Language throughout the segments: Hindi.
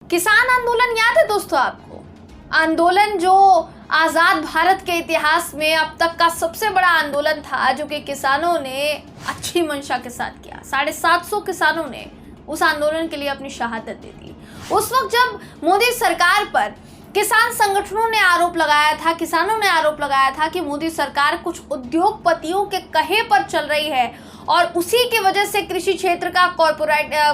किसान आंदोलन याद है दोस्तों आपको? आंदोलन जो आजाद भारत के इतिहास में अब तक का सबसे बड़ा आंदोलन था, जो कि किसानों ने अच्छी मंशा के साथ किया। 750 किसानों ने उस आंदोलन के लिए अपनी शहादत दे दी। उस वक्त जब मोदी सरकार पर किसान संगठनों ने आरोप लगाया था, किसानों ने आरोप लगाया था कि मोदी सरकार कुछ उद्योगपतियों के कहे पर चल रही है और उसी की वजह से कृषि क्षेत्र का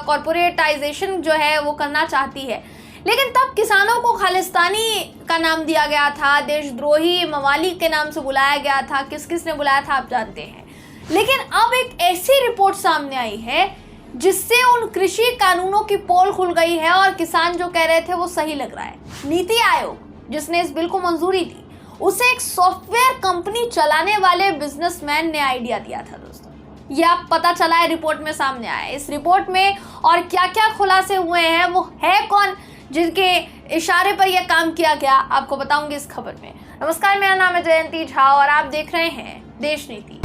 कॉर्पोरेटाइजेशन जो है वो करना चाहती है। लेकिन तब किसानों को खालिस्तानी का नाम दिया गया था, देशद्रोही, मवाली के नाम से बुलाया गया था। किस किस ने बुलाया था आप जानते हैं। लेकिन अब एक ऐसी रिपोर्ट सामने आई है जिससे उन कृषि कानूनों की पोल खुल गई है और किसान जो कह रहे थे वो सही लग रहा है। नीति आयोग जिसने इस बिल को मंजूरी दी, उसे एक सॉफ्टवेयर कंपनी चलाने वाले बिजनेसमैन ने आइडिया दिया था दोस्तों। ये आप पता चला है, रिपोर्ट में सामने आया है। इस रिपोर्ट में और क्या क्या खुलासे हुए हैं, वो है कौन जिनके इशारे पर यह काम किया गया, आपको बताऊंगी इस खबर में। नमस्कार, मेरा नाम है जयंती झा और आप देख रहे हैं देश नीति।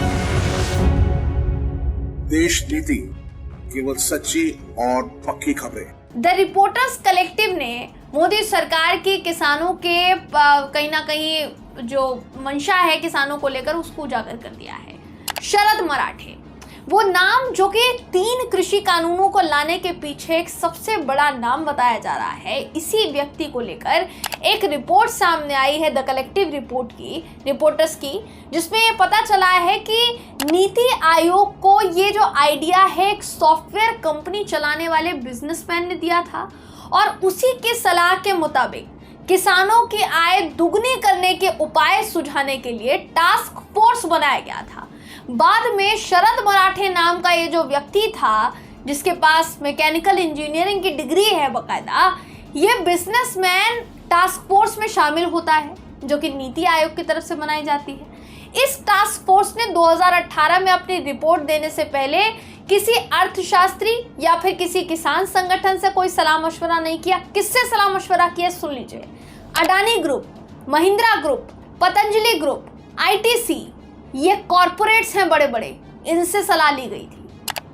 देश नीति, केवल सच्ची और पक्की खबरें। द रिपोर्टर्स कलेक्टिव ने मोदी सरकार की किसानों के कहीं ना कहीं जो मंशा है किसानों को लेकर, उसको उजागर कर दिया है। शरद मराठे, वो नाम जो कि 3 कृषि कानूनों को लाने के पीछे एक सबसे बड़ा नाम बताया जा रहा है। इसी व्यक्ति को लेकर एक रिपोर्ट सामने आई है, द कलेक्टिव रिपोर्ट की, रिपोर्टर्स की, जिसमें ये पता चला है कि नीति आयोग को ये जो आइडिया है एक सॉफ्टवेयर कंपनी चलाने वाले बिजनेसमैन ने दिया था और उसी की सलाह के मुताबिक किसानों की आय दुगनी करने के उपाय सुझाने के लिए टास्क फोर्स बनाया गया था। बाद में शरद मराठे नाम का ये जो व्यक्ति था, जिसके पास मैकेनिकल इंजीनियरिंग की डिग्री है बकायदा, ये बिजनेसमैन टास्क फोर्स में शामिल होता है जो कि नीति आयोग की तरफ से बनाई जाती है। इस टास्क फोर्स ने 2018 में अपनी रिपोर्ट देने से पहले किसी अर्थशास्त्री या फिर किसी किसान संगठन से कोई सलाह मशवरा नहीं किया। किससे सलाह मशवरा किया सुन लीजिए। Adani group, Mahindra group, Patanjali group, ITC, ये कॉर्पोरेट्स हैं बड़े बड़े, इनसे सलाह ली गई थी।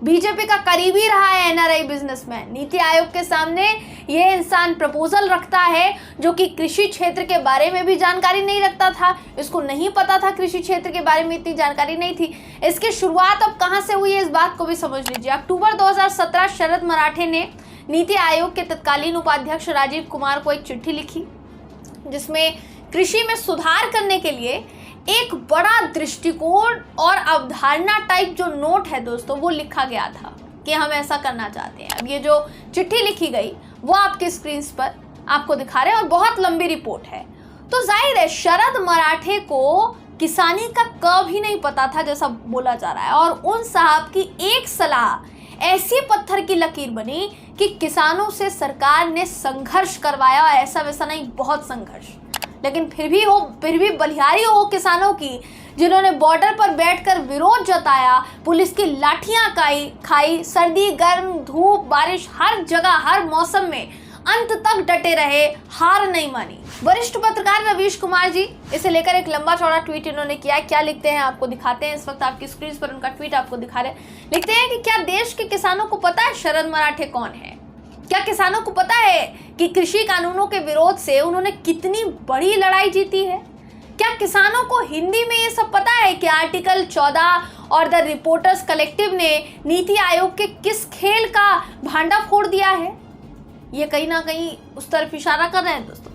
बीजेपी का करीबी रहा है एनआरआई बिजनेसमैन। नीति आयोग के सामने ये इंसान प्रपोजल रखता है जो कि कृषि क्षेत्र के बारे में भी जानकारी नहीं रखता था। इसको नहीं पता था, कृषि क्षेत्र के बारे में इतनी जानकारी नहीं थी। इसकी शुरुआत अब कहां से हुई है इस बात को भी समझ लीजिए। अक्टूबर 2017 शरद मराठे ने नीति आयोग के तत्कालीन उपाध्यक्ष राजीव कुमार को एक चिट्ठी लिखी, जिसमें कृषि में सुधार करने के लिए एक बड़ा दृष्टिकोण और अवधारणा टाइप जो नोट है दोस्तों, वो लिखा गया था कि हम ऐसा करना चाहते हैं। अब ये जो चिट्ठी लिखी गई वो आपके स्क्रीन पर आपको दिखा रहे हैं और बहुत लंबी रिपोर्ट है। तो जाहिर है शरद मराठे को किसानी का क भी नहीं पता था जैसा बोला जा रहा है, और उन साहब की एक सलाह ऐसी पत्थर की लकीर बनी कि किसानों से सरकार ने संघर्ष करवाया। ऐसा वैसा नहीं, बहुत संघर्ष। लेकिन फिर भी बलिहारी हो किसानों की, जिन्होंने बॉर्डर पर बैठकर विरोध जताया, पुलिस की लाठियां खाई, सर्दी, गर्म, धूप, बारिश, हर जगह हर मौसम में अंत तक डटे रहे, हार नहीं मानी। वरिष्ठ पत्रकार रवीश कुमार जी, इसे लेकर एक लंबा चौड़ा ट्वीट इन्होंने किया है। क्या लिखते हैं आपको दिखाते हैं, इस वक्त आपकी स्क्रीन पर उनका ट्वीट आपको दिखा रहे हैं। लिखते हैं कि क्या देश के किसानों को पता है शरद मराठे कौन है? क्या किसानों को पता है कि कृषि कानूनों के विरोध से उन्होंने कितनी बड़ी लड़ाई जीती है? क्या किसानों को हिंदी में ये सब पता है कि आर्टिकल 14 और द रिपोर्टर्स कलेक्टिव ने नीति आयोग के किस खेल का भांडा फोड़ दिया है? ये कहीं ना कहीं उस तरफ इशारा कर रहे हैं दोस्तों।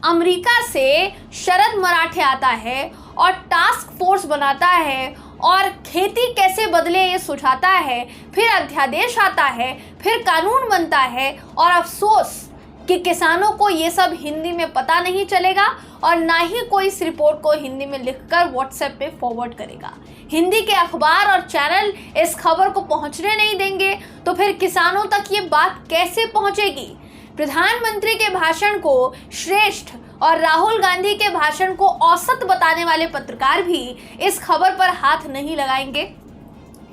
अमेरिका से शरद मराठे आता है और टास्क फोर्स बनाता है और खेती कैसे बदले ये सुझाता है, फिर अध्यादेश आता है, फिर कानून बनता है, और अफसोस कि किसानों को ये सब हिंदी में पता नहीं चलेगा और ना ही कोई इस रिपोर्ट को हिंदी में लिखकर व्हाट्सएप पे फॉरवर्ड करेगा। हिंदी के अखबार और चैनल इस खबर को पहुंचने नहीं देंगे, तो फिर किसानों तक ये बात कैसे पहुंचेगी? प्रधानमंत्री के भाषण को श्रेष्ठ और राहुल गांधी के भाषण को औसत बताने वाले पत्रकार भी इस खबर पर हाथ नहीं लगाएंगे,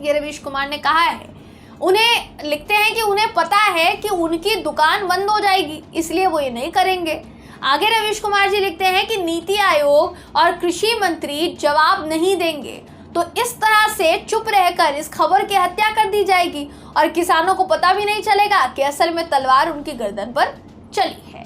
ये रवीश कुमार ने कहा है। उन्हें लिखते हैं कि उन्हें पता है कि उनकी दुकान बंद हो जाएगी, इसलिए वो ये नहीं करेंगे। आगे रवीश कुमार जी लिखते हैं कि नीति आयोग और कृषि मंत्री जवाब नहीं देंगे, तो इस तरह से चुप रहकर इस खबर की हत्या कर दी जाएगी और किसानों को पता भी नहीं चलेगा कि असल में तलवार उनकी गर्दन पर चली है।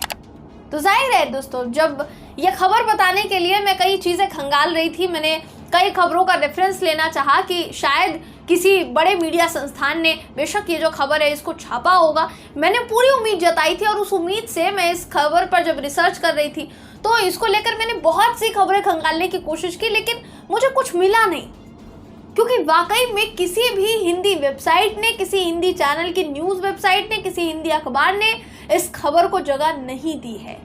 तो जाहिर है दोस्तों, जब यह खबर बताने के लिए मैं कई चीज़ें खंगाल रही थी, मैंने कई खबरों का रेफरेंस लेना चाहा कि शायद किसी बड़े मीडिया संस्थान ने बेशक ये जो खबर है इसको छापा होगा। मैंने पूरी उम्मीद जताई थी और उस उम्मीद से मैं इस खबर पर जब रिसर्च कर रही थी तो इसको लेकर मैंने बहुत सी खबरें खंगालने की कोशिश की, लेकिन मुझे कुछ मिला नहीं। क्योंकि वाकई में किसी भी हिंदी वेबसाइट ने, किसी हिंदी चैनल की न्यूज़ वेबसाइट ने, किसी हिंदी अखबार ने इस खबर को जगह नहीं दी है।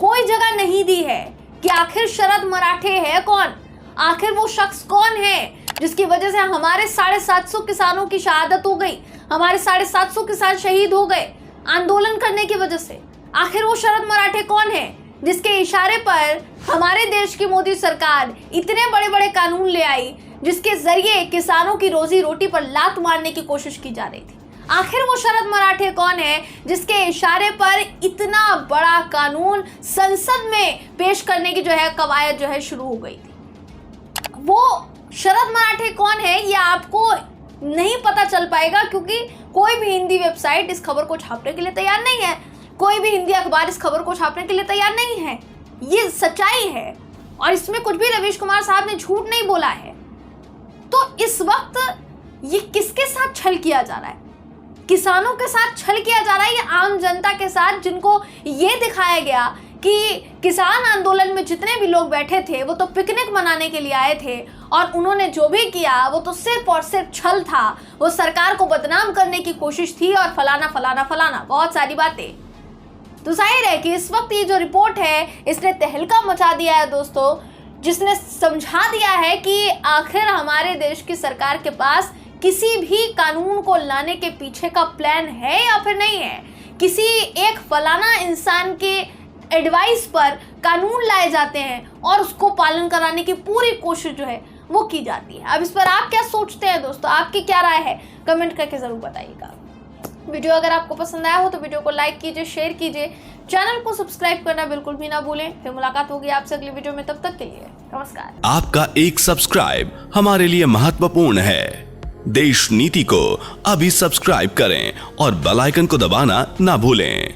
कोई जगह नहीं दी है कि आखिर शरद मराठे है कौन, आखिर वो शख्स कौन है जिसकी वजह से हमारे 750 किसानों की शहादत हो गई, हमारे 750 किसान शहीद हो गए आंदोलन करने की वजह से। आखिर वो शरद मराठे कौन है जिसके इशारे पर हमारे देश की मोदी सरकार इतने बड़े बड़े कानून ले आई जिसके जरिए किसानों की रोजी रोटी पर लात मारने की कोशिश की जा रही थी। आखिर वो शरद मराठे कौन है जिसके इशारे पर इतना बड़ा कानून संसद में पेश करने की जो है कवायद जो है शुरू हो गई थी। वो शरद मराठे कौन है ये आपको नहीं पता चल पाएगा, क्योंकि कोई भी हिंदी वेबसाइट इस खबर को छापने के लिए तैयार नहीं है, कोई भी हिंदी अखबार इस खबर को छापने के लिए तैयार नहीं है। ये सच्चाई है और इसमें कुछ भी रवीश कुमार साहब ने झूठ नहीं बोला है। तो इस वक्त ये किसके साथ छल किया जा रहा है? किसानों के साथ छल किया जा रहा है या आम जनता के साथ, जिनको ये दिखाया गया कि किसान आंदोलन में जितने भी लोग बैठे थे वो तो पिकनिक मनाने के लिए आए थे और उन्होंने जो भी किया वो तो सिर्फ और सिर्फ छल था, वो सरकार को बदनाम करने की कोशिश थी और फलाना फलाना फलाना बहुत सारी बातें। तो जाहिर है कि इस वक्त ये जो रिपोर्ट है इसने तहलका मचा दिया है दोस्तों, जिसने समझा दिया है कि आखिर हमारे देश की सरकार के पास किसी भी कानून को लाने के पीछे का प्लान है या फिर नहीं है। किसी एक फलाना इंसान के एडवाइस पर कानून लाए जाते हैं और उसको पालन कराने की पूरी कोशिश जो है वो की जाती है। अब इस पर आप क्या सोचते हैं दोस्तों, आपकी क्या राय है, कमेंट करके ज़रूर बताइएगा। वीडियो अगर आपको पसंद आया हो तो वीडियो को लाइक कीजिए, शेयर कीजिए, चैनल को सब्सक्राइब करना बिल्कुल भी ना भूलें। फिर मुलाकात होगी आपसे अगली वीडियो में, तब तक के लिए नमस्कार। आपका एक सब्सक्राइब हमारे लिए महत्वपूर्ण है। देश नीति को अभी सब्सक्राइब करें और बेल आइकन को दबाना ना भूलें।